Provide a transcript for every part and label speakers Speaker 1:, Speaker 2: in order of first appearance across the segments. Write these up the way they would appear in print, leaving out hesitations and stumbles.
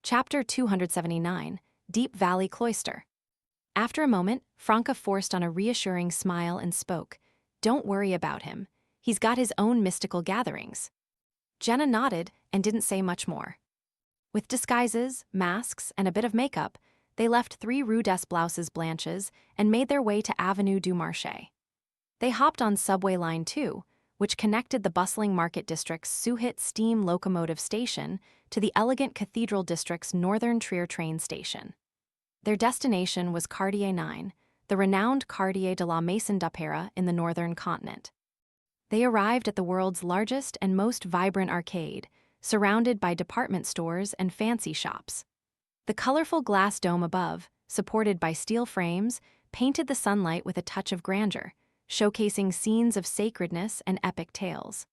Speaker 1: Chapter 279, Deep Valley Cloister. After a moment, Franca forced on a reassuring smile and spoke. Don't worry about him. He's got his own mystical gatherings. Jenna nodded and didn't say much more. With disguises, masks, and a bit of makeup, they left 3 Rue des Blouses Blanches and made their way to Avenue du Marché. They hopped on subway line 2, which connected the bustling market district's Suhit steam locomotive station to the elegant Cathedral district's northern Trier train station. Their destination was Quartier 9, the renowned Quartier de la Maison d'Opéra in the northern continent. They arrived at the world's largest and most vibrant arcade, surrounded by department stores and fancy shops. The colorful glass dome above, supported by steel frames, painted the sunlight with a touch of grandeur, showcasing scenes of sacredness and epic tales.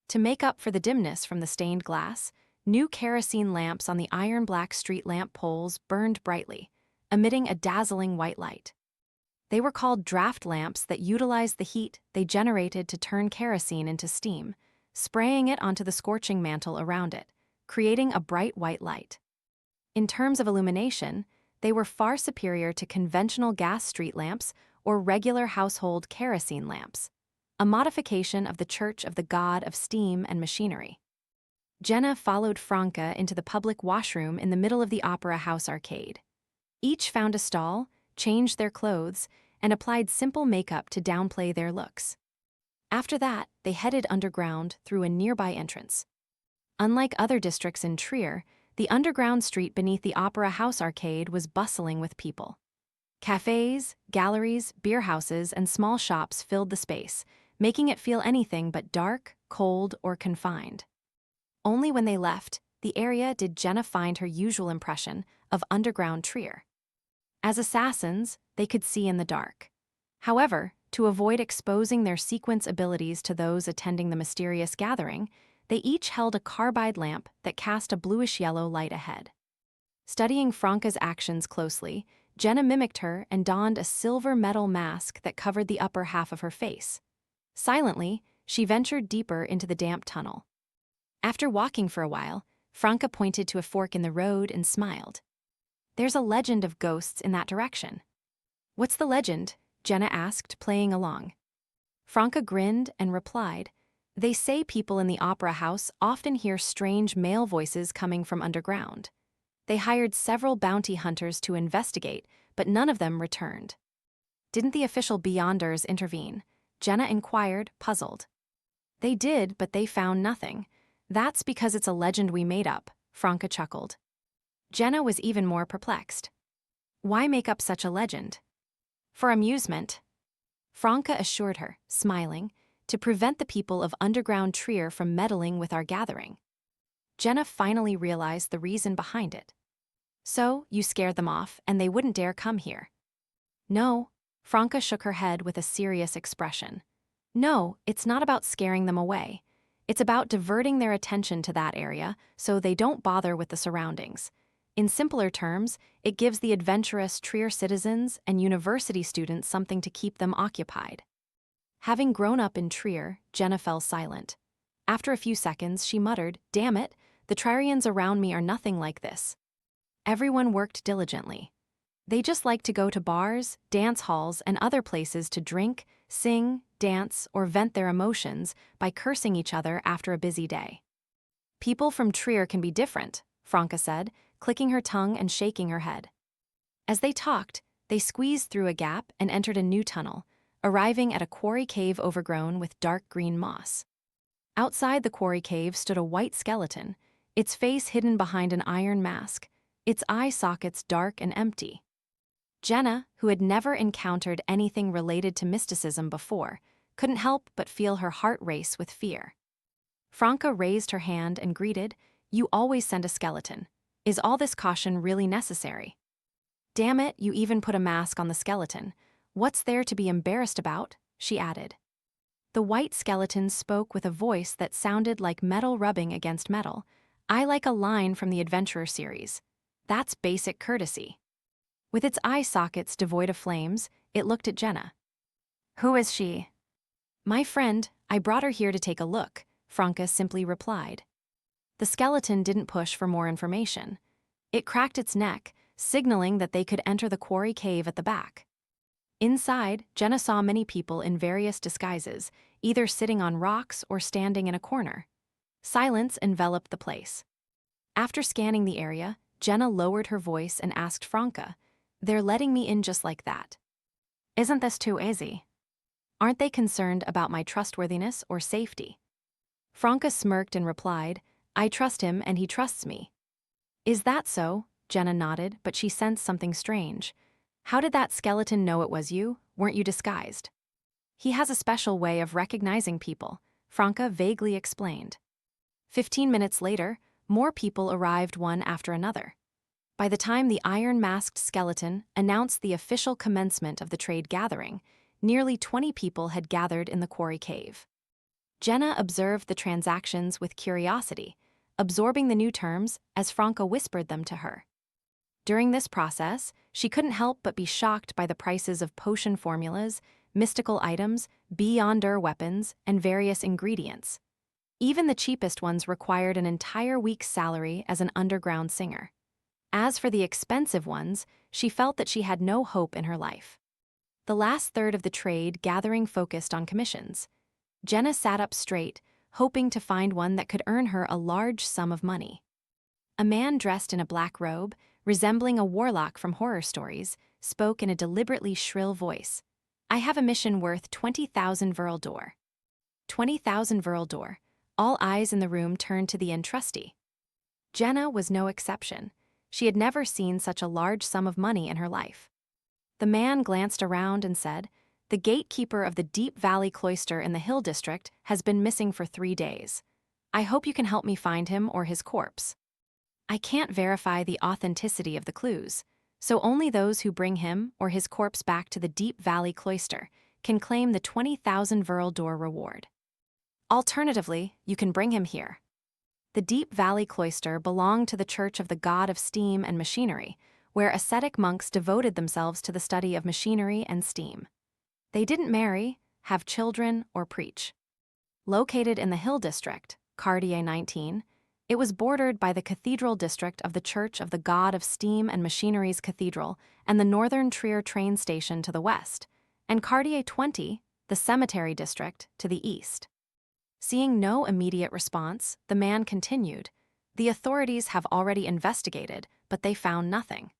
Speaker 1: To make up for the dimness from the stained glass, new kerosene lamps on the iron-black street lamp poles burned brightly, emitting a dazzling white light. They were called draft lamps that utilized the heat they generated to turn kerosene into steam, spraying it onto the scorching mantle around it, creating a bright white light. In terms of illumination, they were far superior to conventional gas street lamps or regular household kerosene lamps, a modification of the Church of the God of Steam and Machinery. Jenna followed Franca into the public washroom in the middle of the Opera House arcade. Each found a stall, changed their clothes, and applied simple makeup to downplay their looks. After that, they headed underground through a nearby entrance. Unlike other districts in Trier, the underground street beneath the Opera House arcade was bustling with people. Cafes, galleries, beer houses, and small shops filled the space, making it feel anything but dark, cold, or confined. Only when they left the area did Jenna find her usual impression of underground Trier. As assassins, they could see in the dark. However, to avoid exposing their sequence abilities to those attending the mysterious gathering, they each held a carbide lamp that cast a bluish-yellow light ahead. Studying Franca's actions closely, Jenna mimicked her and donned a silver metal mask that covered the upper half of her face. Silently, she ventured deeper into the damp tunnel. After walking for a while, Franca pointed to a fork in the road and smiled. There's a legend of ghosts in that direction. What's the legend? Jenna asked, playing along. Franca grinned and replied, they say people in the opera house often hear strange male voices coming from underground. They hired several bounty hunters to investigate, but none of them returned. Didn't the official Beyonders intervene? Jenna inquired, puzzled. They did, but they found nothing. That's because it's a legend we made up, Franca chuckled. Jenna was even more perplexed. Why make up such a legend? For amusement. Franca assured her, smiling, to prevent the people of underground Trier from meddling with our gathering. Jenna finally realized the reason behind it. So, you scared them off, and they wouldn't dare come here. No, Franca shook her head with a serious expression. No, it's not about scaring them away. It's about diverting their attention to that area so they don't bother with the surroundings. In simpler terms, it gives the adventurous Trier citizens and university students something to keep them occupied. Having grown up in Trier, Jenna fell silent. After a few seconds, she muttered, "Damn it, the Trierians around me are nothing like this." Everyone worked diligently. They just liked to go to bars, dance halls, and other places to drink, sing, dance, or vent their emotions by cursing each other after a busy day. People from Trier can be different, Franca said, clicking her tongue and shaking her head. As they talked, they squeezed through a gap and entered a new tunnel, arriving at a quarry cave overgrown with dark green moss. Outside the quarry cave stood a white skeleton, its face hidden behind an iron mask, its eye sockets dark and empty. Jenna, who had never encountered anything related to mysticism before, couldn't help but feel her heart race with fear. Franca raised her hand and greeted, "You always send a skeleton. Is all this caution really necessary?" "Damn it, you even put a mask on the skeleton. What's there to be embarrassed about?" she added. The white skeleton spoke with a voice that sounded like metal rubbing against metal. "I like a line from the Adventurer series. That's basic courtesy." With its eye sockets devoid of flames, it looked at Jenna. "Who is she?" "My friend, I brought her here to take a look," Franca simply replied. The skeleton didn't push for more information. It cracked its neck, signaling that they could enter the quarry cave at the back. Inside, Jenna saw many people in various disguises, either sitting on rocks or standing in a corner. Silence enveloped the place. After scanning the area, Jenna lowered her voice and asked Franca, "They're letting me in just like that. Isn't this too easy? Aren't they concerned about my trustworthiness or safety?" Franca smirked and replied, "I trust him and he trusts me." "Is that so?" Jenna nodded, but she sensed something strange. "How did that skeleton know it was you? Weren't you disguised?" "He has a special way of recognizing people," Franca vaguely explained. 15 minutes later, more people arrived one after another. By the time the iron-masked skeleton announced the official commencement of the trade gathering, nearly 20 people had gathered in the quarry cave. Jenna observed the transactions with curiosity, absorbing the new terms as Franca whispered them to her. During this process, she couldn't help but be shocked by the prices of potion formulas, mystical items, beyonder weapons, and various ingredients. Even the cheapest ones required an entire week's salary as an underground singer. As for the expensive ones, she felt that she had no hope in her life. The last third of the trade gathering focused on commissions. Jenna sat up straight, hoping to find one that could earn her a large sum of money. A man dressed in a black robe, resembling a warlock from horror stories, spoke in a deliberately shrill voice. "I have a mission worth 20,000 Verl d'Or." 20,000 Verl d'Or. All eyes in the room turned to the entrustee. Jenna was no exception. She had never seen such a large sum of money in her life. The man glanced around and said, "The gatekeeper of the Deep Valley Cloister in the Hill District has been missing for 3 days. I hope you can help me find him or his corpse. I can't verify the authenticity of the clues, so only those who bring him or his corpse back to the Deep Valley Cloister can claim the 20,000 Verl d'Or reward. Alternatively, you can bring him here." The Deep Valley Cloister belonged to the Church of the God of Steam and Machinery, where ascetic monks devoted themselves to the study of machinery and steam. They didn't marry, have children, or preach. Located in the Hill District, Quartier 19, it was bordered by the Cathedral District of the Church of the God of Steam and Machinery's Cathedral and the Northern Trier train station to the west, and Quartier 20, the Cemetery District, to the east. Seeing no immediate response, the man continued, "The authorities have already investigated, but they found nothing.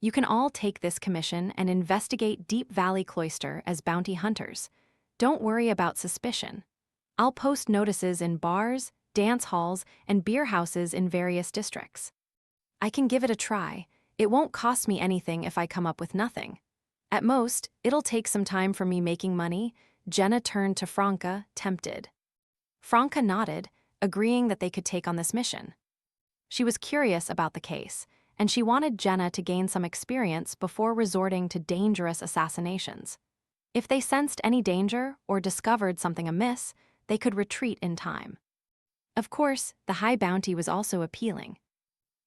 Speaker 1: You can all take this commission and investigate Deep Valley Cloister as bounty hunters. Don't worry about suspicion. I'll post notices in bars, dance halls, and beer houses in various districts. I can give it a try. It won't cost me anything if I come up with nothing. At most, it'll take some time for me making money." Jenna turned to Franca, tempted. Franca nodded, agreeing that they could take on this mission. She was curious about the case, and she wanted Jenna to gain some experience before resorting to dangerous assassinations. If they sensed any danger or discovered something amiss, they could retreat in time. Of course, the high bounty was also appealing.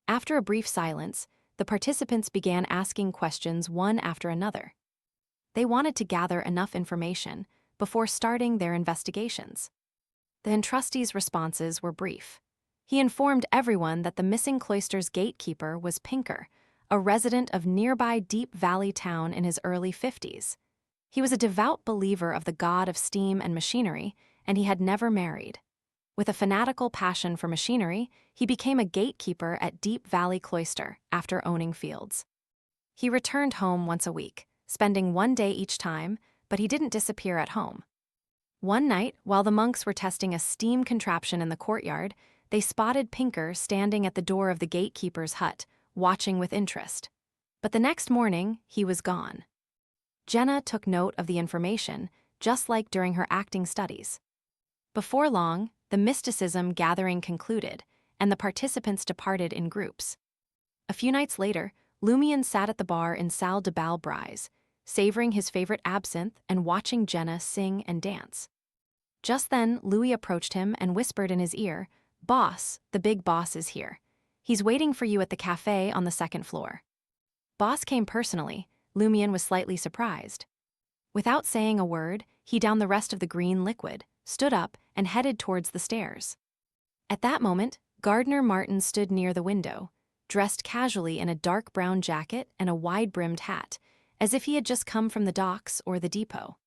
Speaker 1: After a brief silence, the participants began asking questions one after another. They wanted to gather enough information before starting their investigations. The entrustee's responses were brief. He informed everyone that the missing cloister's gatekeeper was Pinker, a resident of nearby Deep Valley town in his early 50s. He was a devout believer of the God of Steam and Machinery, and he had never married. With a fanatical passion for machinery, he became a gatekeeper at Deep Valley Cloister after owning fields. He returned home once a week, spending 1 day each time, but he didn't disappear at home. One night, while the monks were testing a steam contraption in the courtyard, they spotted Pinker standing at the door of the gatekeeper's hut, watching with interest. But the next morning, he was gone. Jenna took note of the information, just like during her acting studies. Before long, the mysticism gathering concluded, and the participants departed in groups. A few nights later, Lumion sat at the bar in Salle de Bal Brise, savoring his favorite absinthe and watching Jenna sing and dance. Just then, Louis approached him and whispered in his ear, "Boss, the big boss is here. He's waiting for you at the cafe on the 2nd floor." Boss came personally. Lumion was slightly surprised. Without saying a word, he downed the rest of the green liquid, stood up, and headed towards the stairs. At that moment, Gardner Martin stood near the window. dressed casually in a dark brown jacket and a wide-brimmed hat, as if he had just come from the docks or the depot.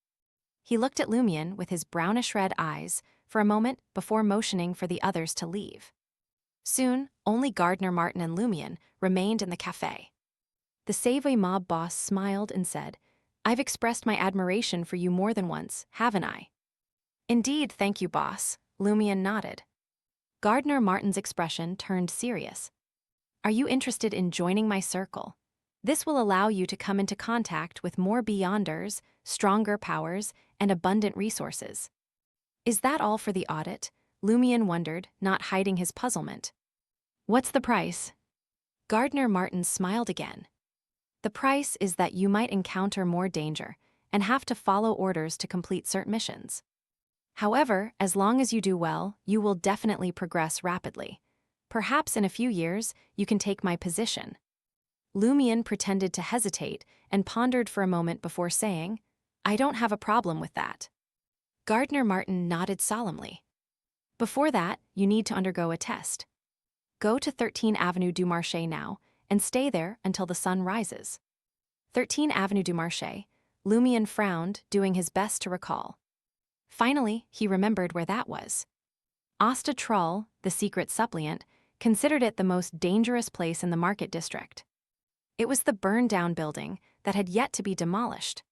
Speaker 1: He looked at Lumion with his brownish-red eyes for a moment before motioning for the others to leave. Soon, only Gardner Martin and Lumion remained in the cafe. The Savoy mob boss smiled and said, "I've expressed my admiration for you more than once, haven't I?" "Indeed, thank you, boss," Lumion nodded. Gardner Martin's expression turned serious. "Are you interested in joining my circle? This will allow you to come into contact with more Beyonders, stronger powers, and abundant resources." "Is that all for the audit?" Lumion wondered, not hiding his puzzlement. "What's the price?" Gardner Martin smiled again. "The price is that you might encounter more danger and have to follow orders to complete certain missions. However, as long as you do well, you will definitely progress rapidly. Perhaps in a few years, you can take my position." Lumion pretended to hesitate and pondered for a moment before saying, "I don't have a problem with that." Gardner Martin nodded solemnly. "Before that, you need to undergo a test. Go to 13 Avenue du Marché now and stay there until the sun rises." 13 Avenue du Marché, Lumion frowned, doing his best to recall. Finally, he remembered where that was. Asta Troll, the secret suppliant, considered it the most dangerous place in the market district. It was the burned-down building that had yet to be demolished.